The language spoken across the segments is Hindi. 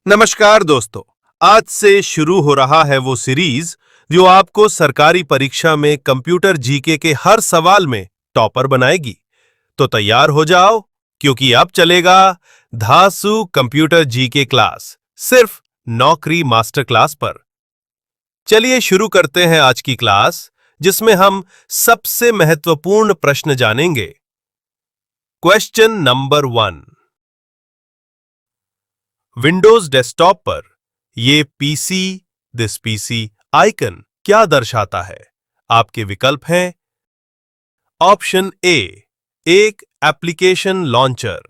नमस्कार दोस्तों। आज से शुरू हो रहा है वो सीरीज जो आपको सरकारी परीक्षा में कंप्यूटर जीके के हर सवाल में टॉपर बनाएगी। तो तैयार हो जाओ, क्योंकि अब चलेगा धासु कंप्यूटर जीके क्लास, सिर्फ नौकरी मास्टर क्लास पर। चलिए शुरू करते हैं आज की क्लास, जिसमें हम सबसे महत्वपूर्ण प्रश्न जानेंगे। Question number 1। विंडोज डेस्कटॉप पर ये दिस पीसी आइकन क्या दर्शाता है? आपके विकल्प हैं। ऑप्शन ए, एक एप्लीकेशन लॉन्चर।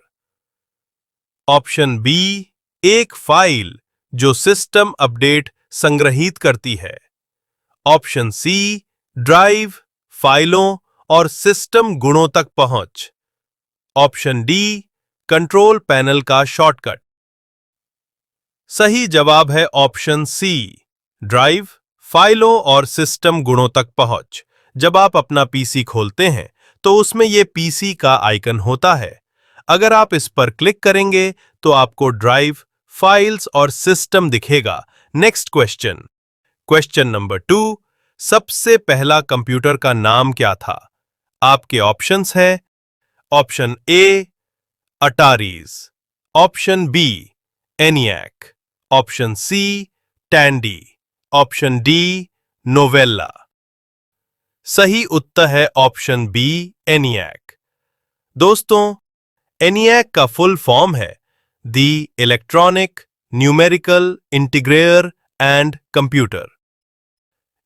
ऑप्शन बी, एक फाइल जो सिस्टम अपडेट संग्रहीत करती है। ऑप्शन सी, ड्राइव, फाइलों और सिस्टम गुणों तक पहुंच। ऑप्शन डी, कंट्रोल पैनल का शॉर्टकट। सही जवाब है ऑप्शन सी, ड्राइव, फाइलों और सिस्टम गुणों तक पहुंच। जब आप अपना पीसी खोलते हैं तो उसमें यह पीसी का आइकन होता है। अगर आप इस पर क्लिक करेंगे तो आपको ड्राइव, फाइल्स और सिस्टम दिखेगा। Next question. Question number 2। सबसे पहला कंप्यूटर का नाम क्या था? आपके ऑप्शंस हैं। Option A, Ataris. Option B, ENIAC. Option C, Tandy. Option D, Novella. सही उत्तर है ऑप्शन बी, एनियाक। दोस्तों, एनियाक का फुल फॉर्म है the electronic numerical integrator and computer.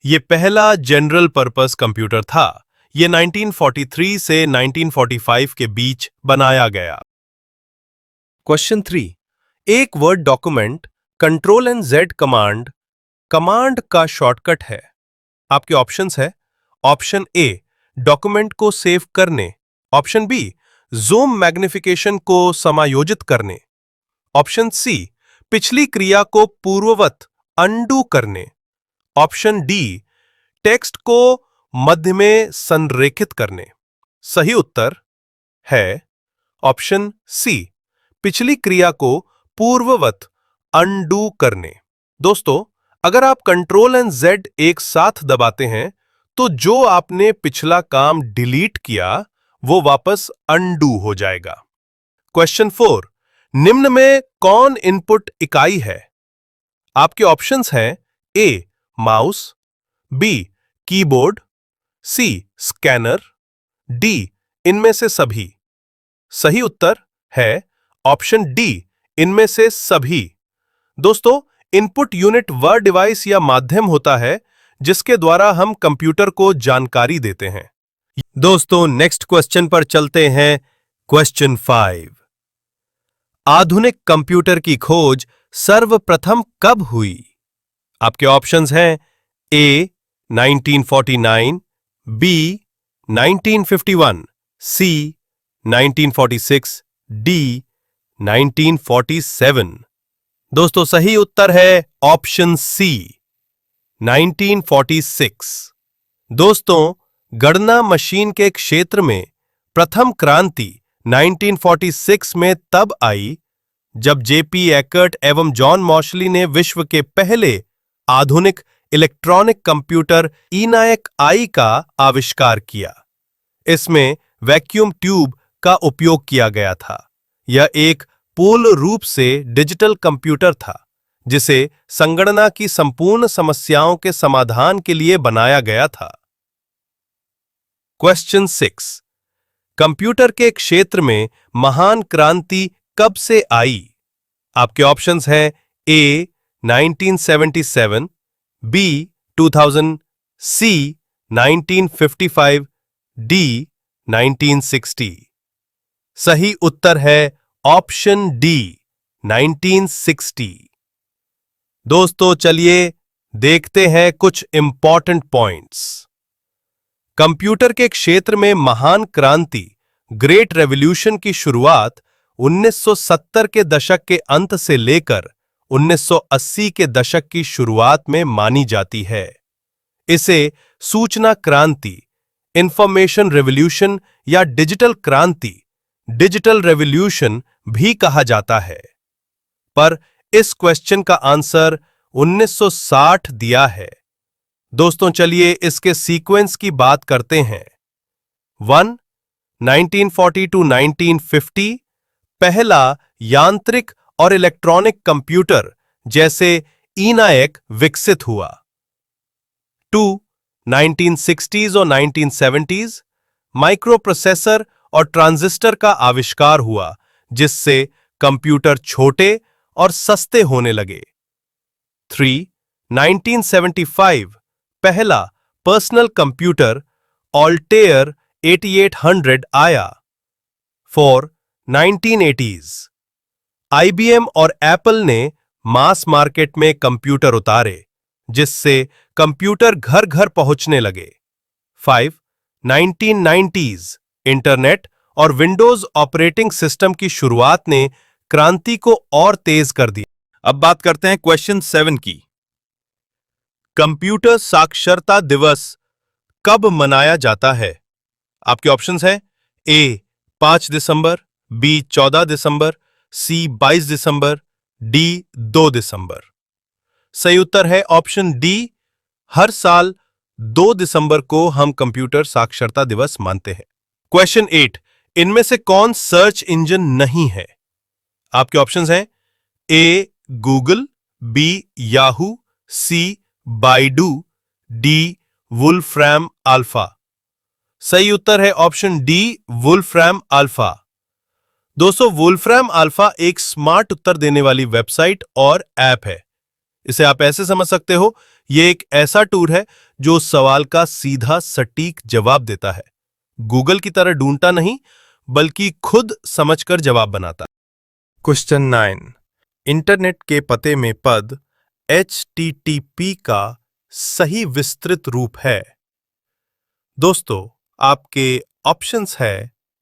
यह पहला जनरल पर्पस कंप्यूटर था। यह 1943 से 1945 के बीच बनाया गया। क्वेश्चन 3। एक वर्ड डॉक्यूमेंट Ctrl+Z कमांड का शॉर्टकट है। आपके ऑप्शंस है। ऑप्शन ए, डॉक्यूमेंट को सेव करने। ऑप्शन बी, जूम मैग्निफिकेशन को समायोजित करने। ऑप्शन सी, पिछली क्रिया को पूर्ववत अनडू करने। ऑप्शन डी, टेक्स्ट को मध्य में संरेखित करने। सही उत्तर है ऑप्शन सी, पिछली क्रिया को पूर्ववत अनडू करने। दोस्तों, अगर आप Ctrl+Z एक साथ दबाते हैं तो जो आपने पिछला काम डिलीट किया वो वापस अनडू हो जाएगा। क्वेश्चन 4। निम्न में कौन इनपुट इकाई है? आपके ऑप्शंस हैं। A, mouse. B, keyboard. C, scanner. D, इनमें से सभी। सही उत्तर है ऑप्शन डी, इनमें से सभी। दोस्तों, इनपुट यूनिट वह डिवाइस या माध्यम होता है जिसके द्वारा हम कंप्यूटर को जानकारी देते हैं। दोस्तों, नेक्स्ट क्वेश्चन पर चलते हैं। क्वेश्चन 5। आधुनिक कंप्यूटर की खोज सर्वप्रथम कब हुई? आपके ऑप्शंस हैं। ए, 1949। बी, 1951। सी, 1946। डी, 1947। दोस्तों, सही उत्तर है ऑप्शन सी, 1946। दोस्तों, गणना मशीन के क्षेत्र में प्रथम क्रांति 1946 में तब आई जब जेपी एकर्ट एवं जॉन मॉशली ने विश्व के पहले आधुनिक इलेक्ट्रॉनिक कंप्यूटर ENIAC I का आविष्कार किया। इसमें वैक्यूम ट्यूब का उपयोग किया गया था। यह एक पूर्ण रूप से डिजिटल कंप्यूटर था जिसे संगणना की संपूर्ण समस्याओं के समाधान के लिए बनाया गया था। क्वेश्चन 6। कंप्यूटर के क्षेत्र में महान क्रांति कब से आई? आपके ऑप्शंस हैं। ए, 1977। बी, 2000। सी, 1955। डी, 1960। सही उत्तर है ऑप्शन डी, 1960। दोस्तों, चलिए देखते हैं कुछ इंपॉर्टेंट पॉइंट्स। कंप्यूटर के क्षेत्र में महान क्रांति, ग्रेट रेवोल्यूशन की शुरुआत 1970 के दशक के अंत से लेकर 1980 के दशक की शुरुआत में मानी जाती है। इसे सूचना क्रांति, इंफॉर्मेशन रेवोल्यूशन या डिजिटल क्रांति, डिजिटल रेवोल्यूशन भी कहा जाता है। पर इस क्वेश्चन का आंसर 1960 दिया है। दोस्तों चलिए इसके सीक्वेंस की बात करते हैं। 1. 1940 टू 1950 पहला यांत्रिक और इलेक्ट्रॉनिक कंप्यूटर जैसे ENIAC विकसित हुआ। 2. 1960s और 1970s माइक्रो प्रोसेसर और ट्रांजिस्टर का आविष्कार हुआ, जिससे कंप्यूटर छोटे और सस्ते होने लगे। 3. 1975 पहला पर्सनल कंप्यूटर ऑल्टेयर 8800 आया। 4. 1980s IBM और एप्पल ने मास मार्केट में कंप्यूटर उतारे, जिससे कंप्यूटर घर घर पहुंचने लगे। 5. 1990s इंटरनेट और विंडोज ऑपरेटिंग सिस्टम की शुरुआत ने क्रांति को और तेज कर दिया। अब बात करते हैं क्वेश्चन 7 की। कंप्यूटर साक्षरता दिवस कब मनाया जाता है? आपके ऑप्शंस हैं ए 5 दिसंबर, बी 14 दिसंबर, सी 22 दिसंबर, डी 2 दिसंबर। सही उत्तर है ऑप्शन डी। हर साल 2 दिसंबर को हम कंप्यूटर साक्षरता दिवस मानते हैं। क्वेश्चन 8 इनमें से कौन सर्च इंजन नहीं है? आपके ऑप्शंस हैं ए गूगल, बी याहू, सी बाइडू, डी वुल्फ्रैम अल्फा। सही उत्तर है ऑप्शन डी वुल्फ्रैम अल्फा। दोस्तों वुल्फ्रैम अल्फा एक स्मार्ट उत्तर देने वाली वेबसाइट और ऐप है। इसे आप ऐसे समझ सकते हो, यह एक ऐसा टूल है जो सवाल का सीधा सटीक जवाब देता है। गूगल की तरह ढूंढता नहीं, बल्कि खुद समझकर जवाब बनाता है। क्वेश्चन 9 इंटरनेट के पते में पद HTTP का सही विस्तृत रूप है। दोस्तों आपके ऑप्शंस है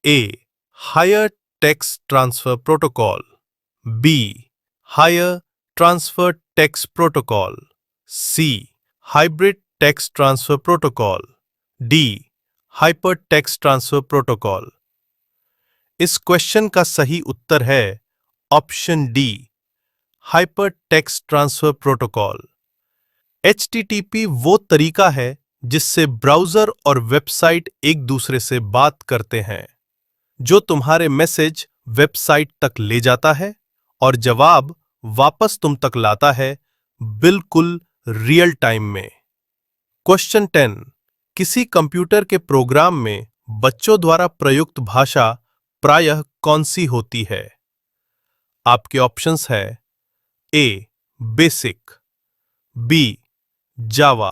A higher text transfer protocol, B higher transfer text protocol, C hybrid text transfer protocol, D hyper text transfer protocol. इस क्वेश्चन का सही उत्तर है option D hyper text transfer protocol. HTTP वो तरीका है जिससे ब्राउज़र और वेबसाइट एक दूसरे से बात करते हैं, जो तुम्हारे मैसेज वेबसाइट तक ले जाता है और जवाब वापस तुम तक लाता है, बिल्कुल रियल टाइम में। क्वेश्चन 10 किसी कंप्यूटर के प्रोग्राम में बच्चों द्वारा प्रयुक्त भाषा प्रायः कौन सी होती है? आपके ऑप्शंस है ए बेसिक, बी जावा,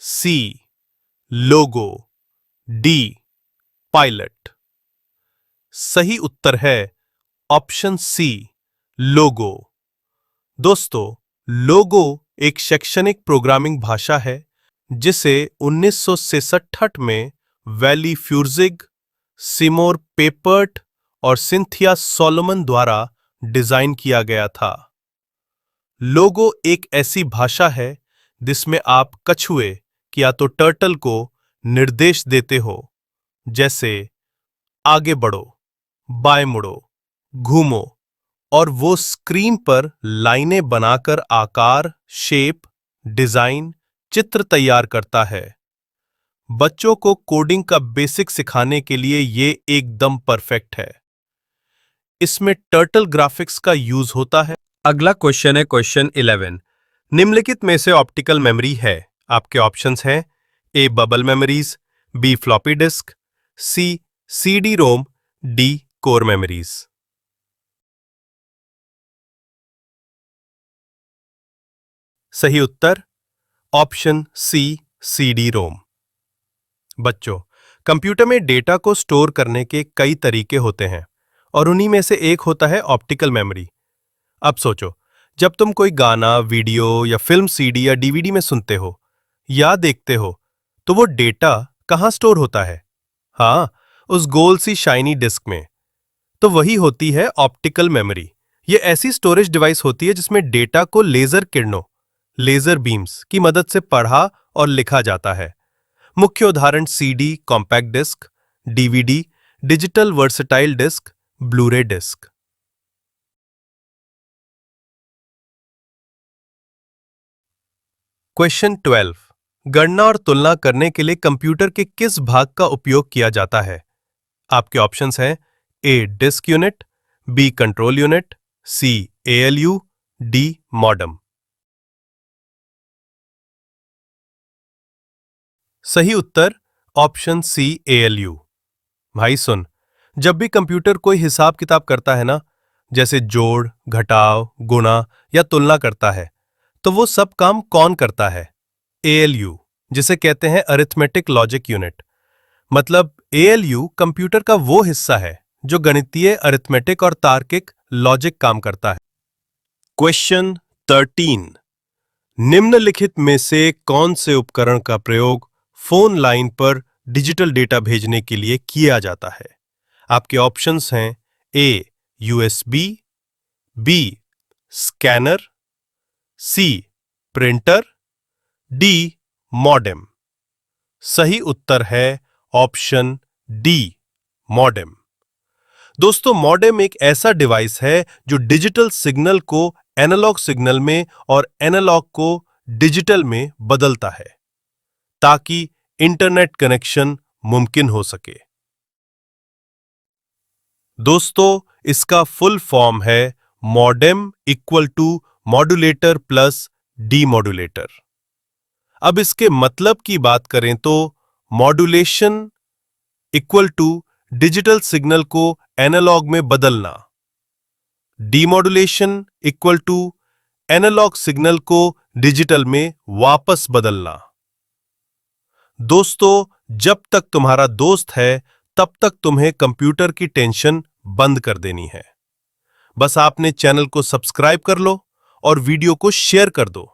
सी लोगो, डी पायलट। सही उत्तर है ऑप्शन सी लोगो। दोस्तों लोगो एक शैक्षणिक प्रोग्रामिंग भाषा है जिसे 1966 में वैली फ्यूर्जिग, सिमोर पेपर्ट और सिंथिया सोलोमन द्वारा डिजाइन किया गया था। लोगो एक ऐसी भाषा है जिसमें आप कछुए या तो टर्टल को निर्देश देते हो, जैसे आगे बढ़ो, बाएं मुड़ो, घूमो, और वो स्क्रीन पर लाइनें बनाकर आकार, शेप, डिजाइन, चित्र तैयार करता है। बच्चों को कोडिंग का बेसिक सिखाने के लिए ये एकदम परफेक्ट है। इसमें टर्टल ग्राफिक्स का यूज होता है। अगला क्वेश्चन है क्वेश्चन 11 निम्नलिखित में से ऑप्टिकल मेमोरी है? आपके ऑप्शंस हैं A bubble memories, B floppy disk, C CD ROM, D core memories. सही उत्तर ऑप्शन सी CD रोम। बच्चों कंप्यूटर में डेटा को स्टोर करने के कई तरीके होते हैं और उन्हीं में से एक होता है ऑप्टिकल मेमोरी। अब सोचो, जब तुम कोई गाना, वीडियो या फिल्म CD या DVD में सुनते हो या देखते हो, तो वो डेटा कहाँ स्टोर होता है? हाँ, उस गोल सी शाइनी डिस्क में। तो वही होती है ऑप्टिकल मेमोरी। ये ऐसी स्टोरेज डिवाइस होती है जिसमें डेटा को लेजर किरणों, लेजर बीम्स की मदद से पढ़ा और लिखा जाता है। मुख्य उदाहरण CD compact disk, DVD digital versatile disk, Blu-ray disk. Question 12। गणना और तुलना करने के लिए कंप्यूटर के किस भाग का उपयोग किया जाता है? आपके ऑप्शंस हैं A disk unit, B control unit, C ALU, D modem. सही उत्तर ऑप्शन सी एएलयू। भाई सुन, जब भी कंप्यूटर कोई हिसाब किताब करता है ना, जैसे जोड़, घटाव, गुणा या तुलना करता है, तो वो सब काम कौन करता है? एएलयू, जिसे कहते हैं अरिथमेटिक लॉजिक यूनिट। मतलब एएलयू कंप्यूटर का वो हिस्सा है जो गणितीय, अरिथमेटिक और तार्किक लॉजिक काम करता है। क्वेश्चन 13। निम्नलिखित में से कौन से उपकरण का प्रयोग फोन लाइन पर डिजिटल डेटा भेजने के लिए किया जाता है? आपके ऑप्शंस हैं ए यूएसबी, बी स्कैनर, सी प्रिंटर, डी मॉडेम। सही उत्तर है ऑप्शन डी मॉडेम। दोस्तों, मॉडेम एक ऐसा डिवाइस है जो डिजिटल सिग्नल को एनालॉग सिग्नल में और एनालॉग को डिजिटल में बदलता है ताकि इंटरनेट कनेक्शन मुमकिन हो सके। दोस्तों, इसका फुल फॉर्म है modem equal to modulator plus demodulator. अब इसके मतलब की बात करें तो modulation equal to digital signal को एनालॉग में बदलना, demodulation equal to analog signal को डिजिटल में वापस बदलना। दोस्तों, जब तक तुम्हारा दोस्त है तब तक तुम्हें कंप्यूटर की टेंशन बंद कर देनी है। बस आपने चैनल को सब्सक्राइब कर लो और वीडियो को शेयर कर दो।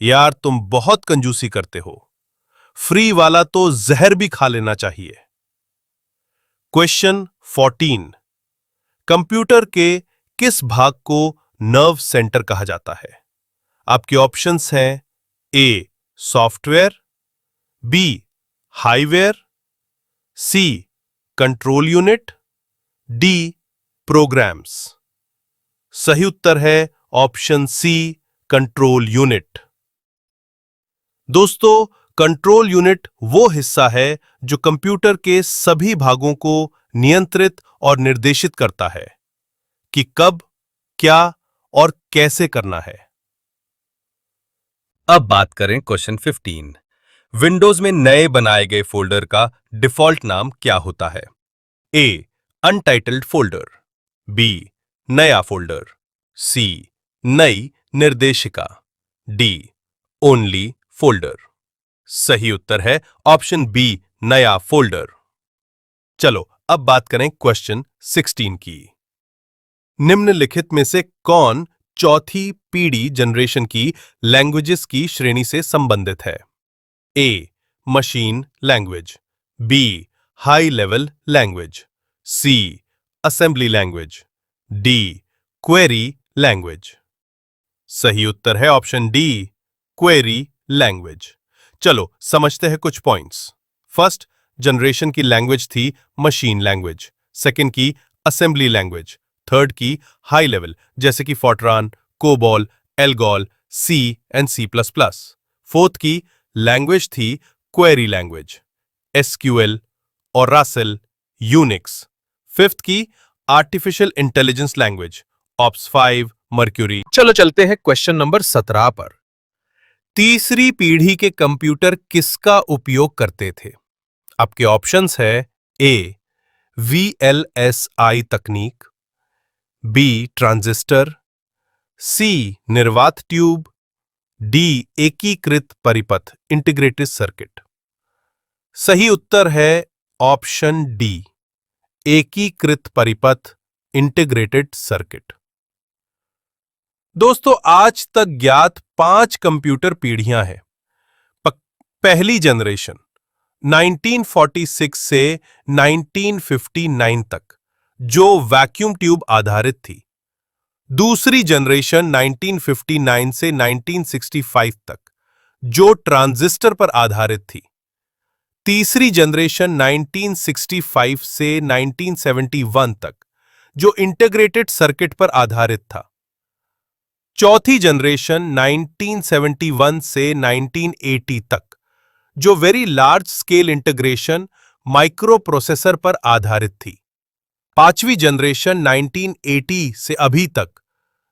यार, तुम बहुत कंजूसी करते हो। फ्री वाला तो जहर भी खा लेना चाहिए। क्वेश्चन 14। कंप्यूटर के किस भाग को नर्व सेंटर कहा जाता है? आपके ऑप्शंस हैं A software, B hardware, C control unit, D programs. सही उत्तर है ऑप्शन सी कंट्रोल यूनिट। दोस्तों, कंट्रोल यूनिट वो हिस्सा है जो कंप्यूटर के सभी भागों को नियंत्रित और निर्देशित करता है कि कब, क्या और कैसे करना है। अब बात करें क्वेश्चन 15। विंडोज में नए बनाए गए फोल्डर का डिफॉल्ट नाम क्या होता है? ए अनटाइटल्ड फोल्डर, बी नया फोल्डर, सी नई निर्देशिका, डी ओनली फोल्डर। सही उत्तर है ऑप्शन बी नया फोल्डर। चलो अब बात करें क्वेश्चन 16 की। निम्नलिखित में से कौन चौथी पीढ़ी जनरेशन की लैंग्वेजेस की श्रेणी से संबंधित है? A machine language, B high level language, C assembly language, D query language. सही उत्तर है ऑप्शन डी क्वेरी लैंग्वेज। चलो समझते हैं कुछ पॉइंट्स। फर्स्ट जनरेशन की लैंग्वेज थी मशीन लैंग्वेज, सेकंड की असेंबली लैंग्वेज, थर्ड की हाई लेवल जैसे कि Fortran, COBOL, ALGOL, C and C plus plus, fourth की लैंग्वेज थी क्वेरी लैंग्वेज, एसक्यूएल और रासेल, यूनिक्स, फिफ्थ की artificial intelligence language, ops 5, Mercury. चलो चलते हैं क्वेश्चन नंबर 17 पर। तीसरी पीढ़ी के कंप्यूटर किसका उपयोग करते थे? आपके ऑप्शंस है ए वीएलएसआई तकनीक, बी ट्रांजिस्टर, सी निर्वात ट्यूब, डी एकीकृत परिपथ इंटीग्रेटेड सर्किट। सही उत्तर है ऑप्शन डी एकीकृत परिपथ इंटीग्रेटेड सर्किट। दोस्तों, आज तक ज्ञात 5 कंप्यूटर पीढ़ियां हैं। पहली जनरेशन 1946 से 1959 तक, जो वैक्यूम ट्यूब आधारित थी। दूसरी जनरेशन 1959 से 1965 तक, जो ट्रांजिस्टर पर आधारित थी। तीसरी जनरेशन 1965 से 1971 तक, जो इंटीग्रेटेड सर्किट पर आधारित था। चौथी जनरेशन 1971 से 1980 तक, जो very large scale integration micro processor पर आधारित थी। पांचवी जनरेशन 1980 से अभी तक,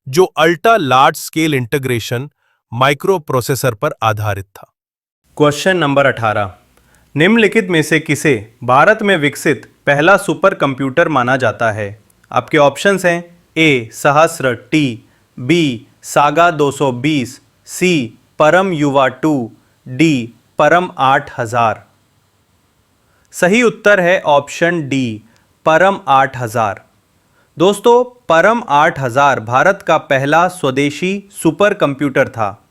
जो ultra large scale integration micro processor पर आधारित था। क्वेश्चन नंबर 18, निम्नलिखित में से किसे भारत में विकसित पहला सुपर कंप्यूटर माना जाता है? आपके ऑप्शंस हैं ए सहस्र टी, बी सागा 220, सी परम युवा 2, डी परम 8000। सही उत्तर है ऑप्शन डी परम 8000। दोस्तों, परम 8000 भारत का पहला स्वदेशी सुपर कंप्यूटर था,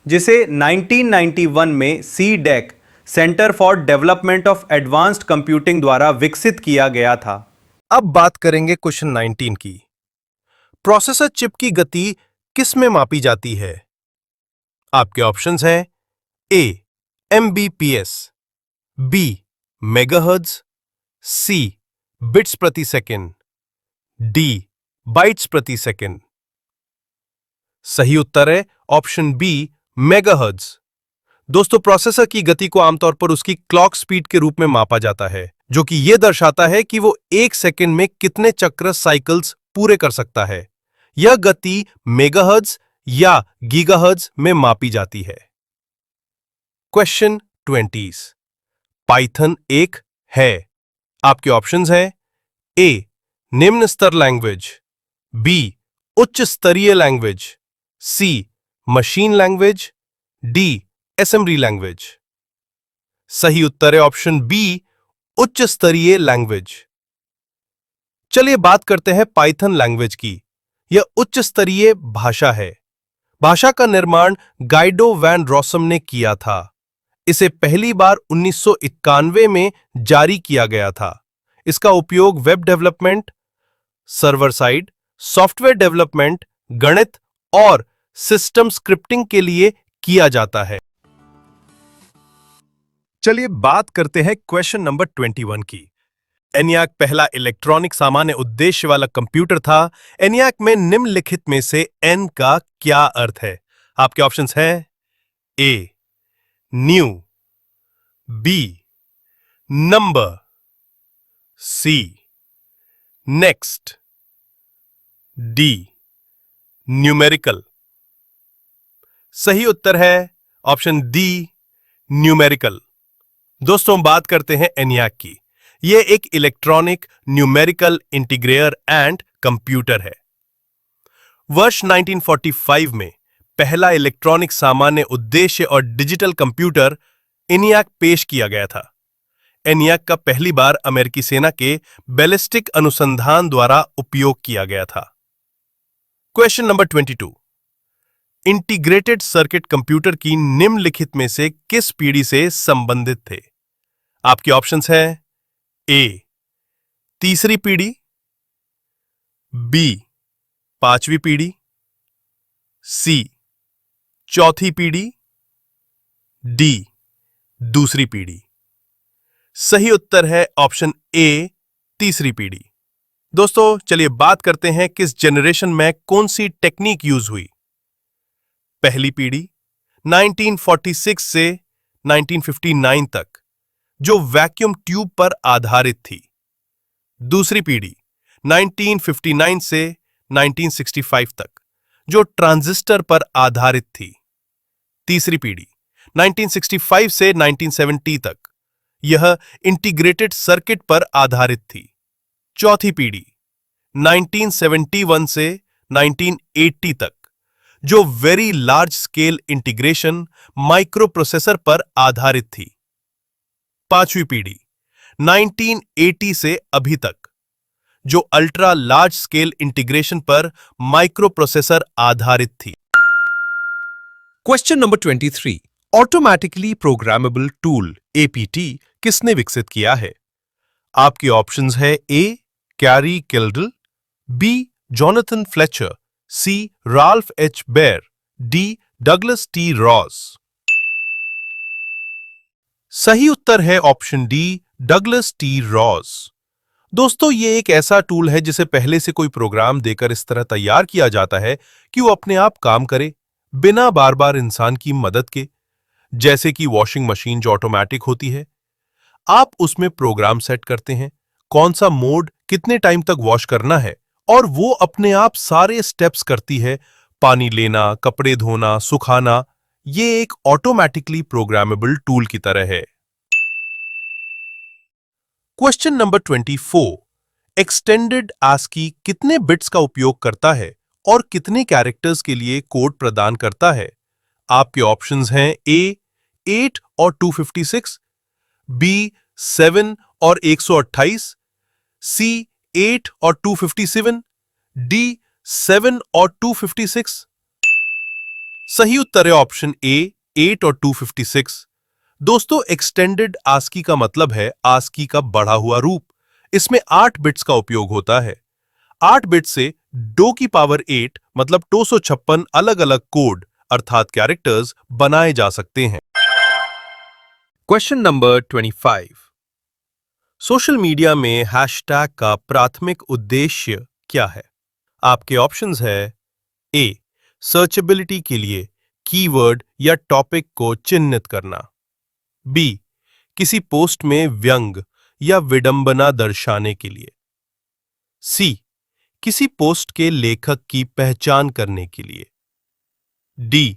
जिसे 1991 में CDEC centre for development of advanced computing द्वारा विकसित किया गया था। अब बात करेंगे क्वेश्चन 19 की। प्रोसेसर चिप की गति किस में मापी जाती है? आपके ऑप्शंस हैं ए MBPS, बी मेगाहर्ट्ज, सी बिट्स प्रति सेकंड, डी बाइट्स प्रति सेकंड। सही उत्तर है ऑप्शन बी मेगाहर्ट्ज। दोस्तों, प्रोसेसर की गति को आमतौर पर उसकी क्लॉक स्पीड के रूप में मापा जाता है, जो कि यह दर्शाता है कि वो एक सेकंड में कितने चक्र साइकिल्स पूरे कर सकता है। यह गति मेगाहर्ट्ज या गीगाहर्ट्ज में मापी जाती है। क्वेश्चन 20, पाइथन एक है। आपके ऑप्शंस हैं ए निम्न स्तर लैंग्वेज, बी उच्च स्तरीय language, C machine language, D assembly language. सही उत्तर है ऑप्शन बी उच्च स्तरीय लैंग्वेज। चलिए बात करते हैं पाइथन लैंग्वेज की। यह उच्च स्तरीय भाषा है। भाषा का निर्माण गाइडो वैन रॉसम ने किया था। इसे पहली बार 1991 में जारी किया गया था। इसका उपयोग web development, server side software development, गणित और सिस्टम स्क्रिप्टिंग के लिए किया जाता है। चलिए बात करते हैं क्वेश्चन नंबर 21 की। ENIAC पहला इलेक्ट्रॉनिक सामान्य उद्देश्य वाला कंप्यूटर था। ENIAC में निम्नलिखित में से N का क्या अर्थ है? आपके ऑप्शंस हैं A new, B number, C next, D numerical. सही उत्तर है ऑप्शन डी न्यूमेरिकल। दोस्तों, बात करते हैं ENIAC की। यह एक electronic numerical integrator and computer है। वर्ष 1945 में पहला इलेक्ट्रॉनिक सामान्य उद्देश्य और डिजिटल कंप्यूटर ENIAC पेश किया गया था। ENIAC का पहली बार अमेरिकी सेना के बैलिस्टिक अनुसंधान द्वारा उपयोग किया गया था। Question number 22, integrated circuit computer की निम्नलिखित में से किस पीढ़ी से संबंधित थे? आपके ऑप्शंस हैं ए तीसरी पीढ़ी, बी पांचवी पीढ़ी, सी चौथी पीढ़ी, डी दूसरी पीढ़ी। सही उत्तर है ऑप्शन ए तीसरी पीढ़ी। दोस्तों, चलिए बात करते हैं किस जनरेशन में कौन सी टेक्निक यूज हुई। पहली पीढ़ी 1946 से 1959 तक, जो वैक्यूम ट्यूब पर आधारित थी। दूसरी पीढ़ी 1959 से 1965 तक, जो ट्रांजिस्टर पर आधारित थी। तीसरी पीढ़ी 1965 से 1970 तक, यह इंटीग्रेटेड सर्किट पर आधारित थी। चौथी पीढ़ी 1971 से 1980 तक, जो very large scale integration micro processor पर आधारित थी। पांचवी पीढ़ी 1980 से अभी तक, जो अल्ट्रा लार्ज स्केल इंटीग्रेशन पर माइक्रो प्रोसेसर आधारित थी। Question number 23, automatically programmable tool APT किसने विकसित किया है? आपके ऑप्शंस है A Gary Kildall, B Jonathan Fletcher, C Ralph H Baer, D Douglas T Ross. सही उत्तर है option D Douglas T Ross. दोस्तों, ये एक ऐसा टूल है जिसे पहले से कोई प्रोग्राम देकर इस तरह तैयार किया जाता है कि वो अपने आप काम करे, बिना बार बार इंसान की मदद के। जैसे कि वॉशिंग मशीन जो ऑटोमेटिक होती है, आप उसमें प्रोग्राम सेट करते हैं, कौन सा मोड कितने टाइम तक वॉश करना है, और वो अपने आप सारे स्टेप्स करती है। पानी लेना, कपड़े धोना, सुखाना, ये एक ऑटोमेटिकली प्रोग्रामेबल टूल की तरह है। Question number 24। एक्सटेंडेड ASCII कितने बिट्स का उपयोग करता है और कितने कैरेक्टर्स के लिए कोड प्रदान करता है? आपके ऑप्शंस हैं ए 8 और 256, बी 7 और 128, सी 8 और 257, डी 7 और 256। सही उत्तर है ऑप्शन ए 8 और 256। दोस्तों, एक्सटेंडेड ASCII का मतलब है ASCII का बढ़ा हुआ रूप। इसमें 8 बिट्स का उपयोग होता है। 8 बिट से 2 की पावर 8 मतलब 256 अलग अलग कोड अर्थात कैरेक्टर्स बनाए जा सकते हैं। Question number 25। सोशल मीडिया में हैशटैग का प्राथमिक उद्देश्य क्या है? आपके ऑप्शंस है ए सर्चेबिलिटी के लिए कीवर्ड या टॉपिक को चिह्नित करना, बी किसी पोस्ट में व्यंग या विडंबना दर्शाने के लिए, सी किसी पोस्ट के लेखक की पहचान करने के लिए, डी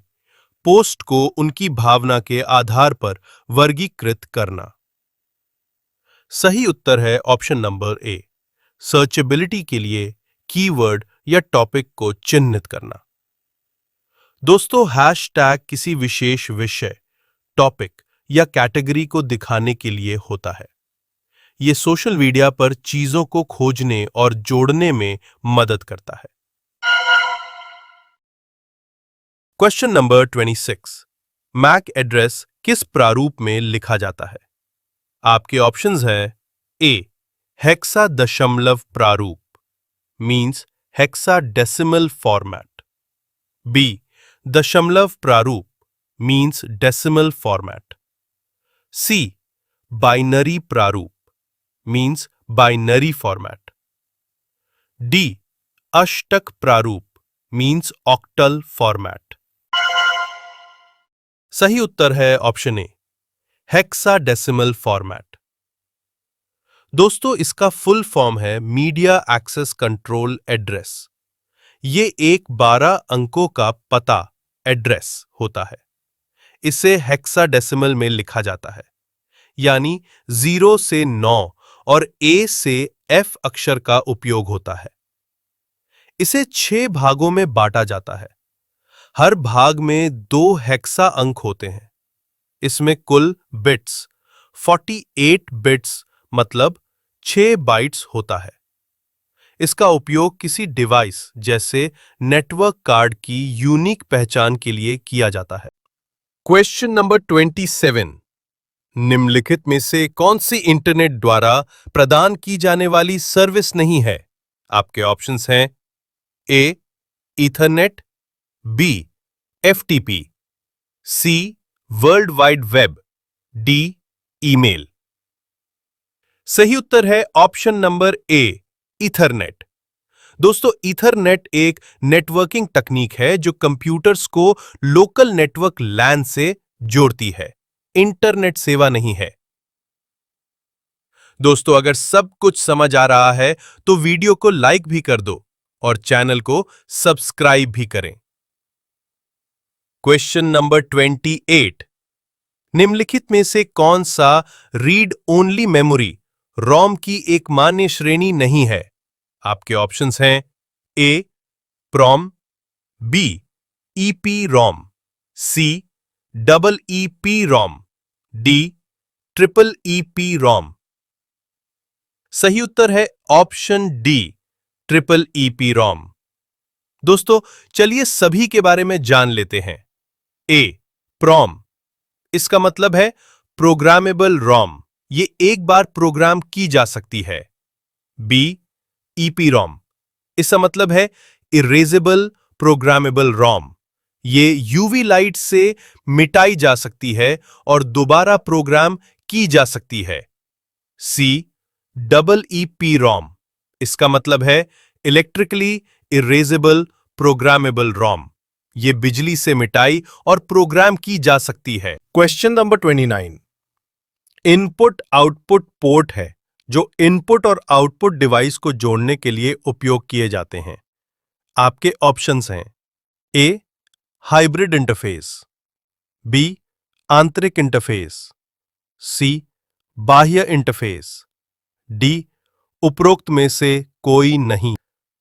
पोस्ट को उनकी भावना के आधार पर वर्गीकृत करना। सही उत्तर है ऑप्शन नंबर ए सर्चेबिलिटी के लिए कीवर्ड या टॉपिक को चिह्नित करना। दोस्तों, हैशटैग किसी विशेष विषय, टॉपिक या कैटेगरी को दिखाने के लिए होता है। ये सोशल मीडिया पर चीजों को खोजने और जोड़ने में मदद करता है। Question number 26। मैक एड्रेस किस प्रारूप में लिखा जाता है? आपके ऑप्शंस हैं ए हेक्सादशमलव प्रारूप मींस हेक्साडेसिमल फॉर्मेट, बी दशमलव प्रारूप मींस डेसिमल फॉर्मेट, सी बाइनरी प्रारूप मींस बाइनरी फॉर्मेट, डी अष्टक प्रारूप मींस ऑक्टल फॉर्मेट। सही उत्तर है ऑप्शन ए हेक्साडेसिमल फॉर्मेट। दोस्तों, इसका फुल फॉर्म है मीडिया एक्सेस कंट्रोल एड्रेस। ये एक 12 अंकों का पता एड्रेस होता है। इसे हेक्साडेसिमल में लिखा जाता है, यानी 0 से 9 और A से F अक्षर का उपयोग होता है। इसे 6 भागों में बांटा जाता है। हर भाग में 2 हेक्सा अंक होते हैं। इसमें कुल बिट्स 48 बिट्स मतलब 6 बाइट्स होता है। इसका उपयोग किसी डिवाइस जैसे नेटवर्क कार्ड की यूनिक पहचान के लिए किया जाता है। Question number 27। निम्नलिखित में से कौन सी इंटरनेट द्वारा प्रदान की जाने वाली सर्विस नहीं है? आपके ऑप्शंस हैं A ethernet, B FTP, C world wide web, D email. सही उत्तर है ऑप्शन नंबर ए ईथरनेट। दोस्तों, ईथरनेट एक नेटवर्किंग तकनीक है जो कंप्यूटर्स को लोकल नेटवर्क LAN से जोड़ती है, इंटरनेट सेवा नहीं है। दोस्तों, अगर सब कुछ समझ आ रहा है तो वीडियो को लाइक भी कर दो और चैनल को सब्सक्राइब भी करें। Question number 28। निम्नलिखित में से कौन सा रीड ओनली मेमोरी रोम की एक मान्य श्रेणी नहीं है? आपके ऑप्शंस हैं ए प्रोम, बी EPROM, सी EEPROM, डी EEPROM। सही उत्तर है ऑप्शन डी EEPROM। दोस्तों, चलिए सभी के बारे में जान लेते हैं। ए प्रोम, इसका मतलब है प्रोग्रामेबल रोम, ये एक बार प्रोग्राम की जा सकती है। बी EPROM, इसका मतलब है इरेजेबल प्रोग्रामेबल रोम, ये यूवी लाइट से मिटाई जा सकती है और दोबारा प्रोग्राम की जा सकती है। सी EEPROM। इसका मतलब है इलेक्ट्रिकली इरेजेबल प्रोग्रामेबल रोम। ये बिजली से मिटाई और प्रोग्राम की जा सकती है। Question number 29। Input output port है जो इनपुट और आउटपुट डिवाइस को जोड़ने के लिए उपयोग किए जाते हैं। आपके ऑप्शंस हैं ए हाइब्रिड इंटरफेस, बी आंतरिक इंटरफेस, सी बाह्य इंटरफेस, डी उपरोक्त में से कोई नहीं।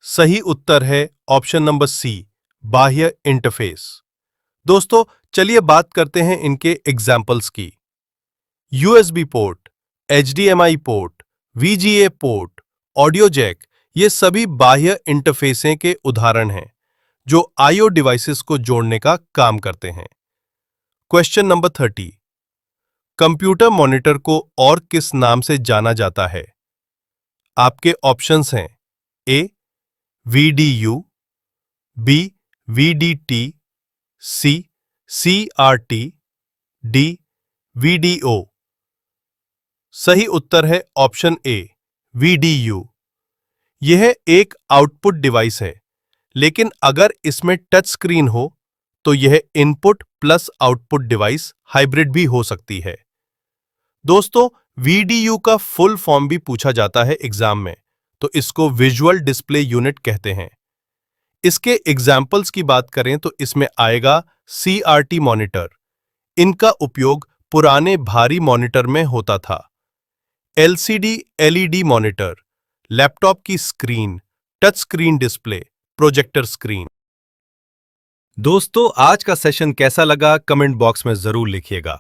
सही उत्तर है ऑप्शन नंबर सी बाह्य इंटरफेस। दोस्तों चलिए बात करते हैं इनके एग्जाम्पल्स की। USB port, HDMI port, VGA port, audio jack, ये सभी बाह्य इंटरफेसें के उदाहरण हैं जो IO डिवाइसेस को जोड़ने का काम करते हैं। Question number 30। कंप्यूटर मॉनिटर को और किस नाम से जाना जाता है? आपके ऑप्शंस हैं ए VDU, बी VDT, सी CRT, डी VDO। सही उत्तर है ऑप्शन ए VDU। यह एक आउटपुट डिवाइस है, लेकिन अगर इसमें टच स्क्रीन हो तो यह input plus output device hybrid भी हो सकती है। दोस्तों VDU का फुल फॉर्म भी पूछा जाता है एग्जाम में, तो इसको विजुअल डिस्प्ले यूनिट कहते हैं। इसके एग्जाम्पल्स की बात करें तो इसमें आएगा CRT मॉनिटर। इनका उपयोग पुराने भारी मॉनिटर में होता था। LCD LED मॉनिटर, लैपटॉप की screen, touch screen display, projector screen. दोस्तों आज का सेशन कैसा लगा कमेंट बॉक्स में जरूर लिखिएगा,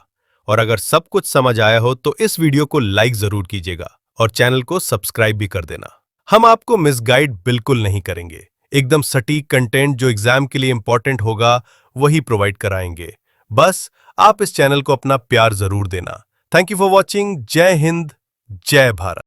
और अगर सब कुछ समझ आया हो तो इस वीडियो को लाइक जरूर कीजिएगा और चैनल को सब्सक्राइब भी कर देना। हम आपको मिसगाइड बिल्कुल नहीं करेंगे, एकदम सटीक कंटेंट जो एग्जाम के लिए इंपॉर्टेंट होगा वही प्रोवाइड कराएंगे। बस आप इस चैनल को अपना प्यार जरूर देना। Thank you for watching. जय हिंद, जय भारत।